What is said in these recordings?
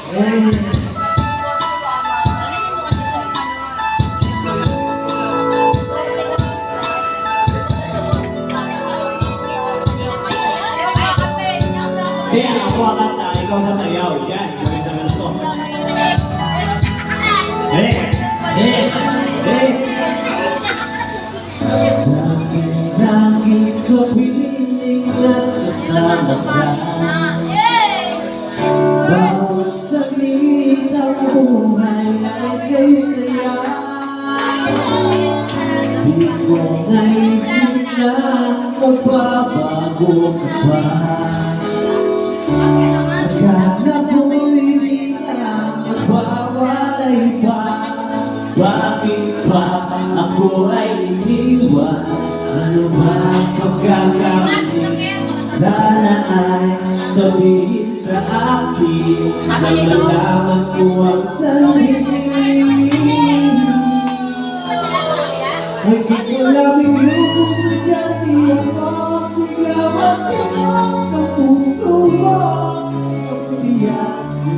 Kaya ako ang kanta, ikaw sasayaw. Yan, maganda na ito. Lagi ko piningat kasama ka. Bawat saglit ang buhay ay kay saya. Di ko naisip na magbabago ka pa. Akala ko'y hindi ka magbawalay pa. Bakit pa ako ay iniwan? Ano ba pagkakamali? Sana ay sabihin sa akin na malaman ko ang sarili. Ay di ko labing yun kung sadyang di ako sigawan tinong ng puso mo. Kapatiyan,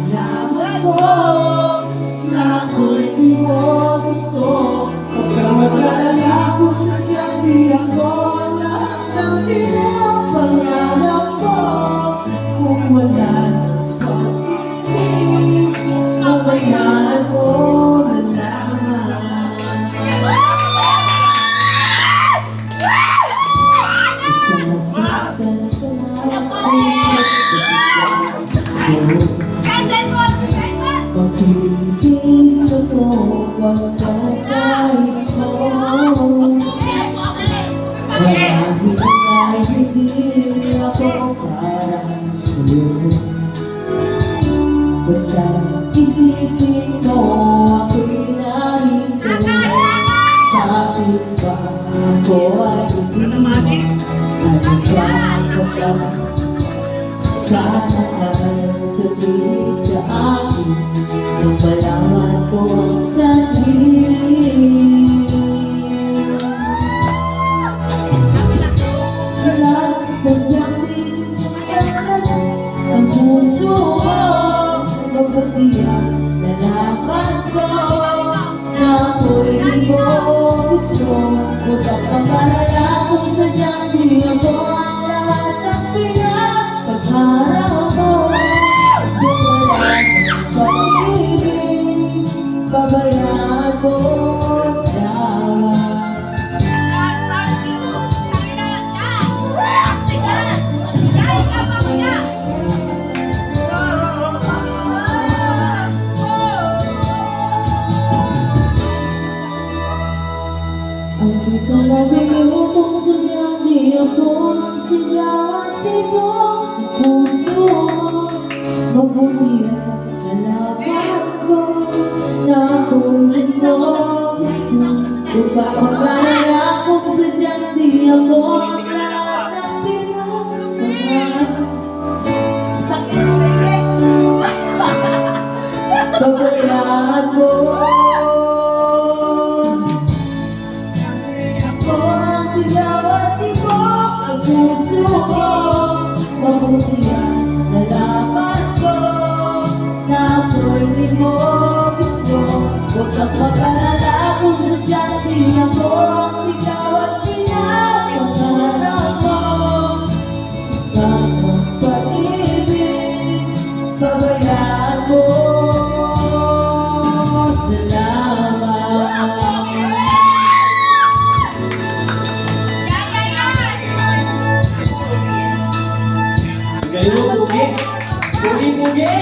nalaman ko na ako'y di mo gusto. Pagkamadalala kung sadyang di ako lahat ng pinapangarap mo. Kung wala ng pag-ibig, pabayaan mo na naman. Isasaktan ka na pag-ibig ako, pagkakais mo. Marami ay hindi ako para sa'yo. Basta isipin mo ako'y narito. Bakit ba ako ay hindi nagbago ka? Sana ay sabihin sa akin nang malaman ko ang sarili. Sadyang pinagkalat ang puso mo. Pagkatiyak nalaman ko na ako'y di mo gusto. Huwag kang mag-alala kung sadyang di ako ang lahat ng pinapagharap mo. Kung wala ng pag-ibig, pabayaan mo naman. Ang kita labing kung sadyang di ako sigawan di mo puso. Mabuhiyan nalaman ko na ako'y di mo gusto. Huwag kang mag-alala kung sadyang di ako ang lahat ng pinapagharap. Pabayaan mo puso ko, mabuhiyan nalaman ko na ako'y di mo gusto. Huwag kang mag-alala kung sadyang di ako ang sigaw at pinapangarap mo. Bakit pag-ibig, pabayaan mo nalaman. Galing mo, Pugi! Pugi!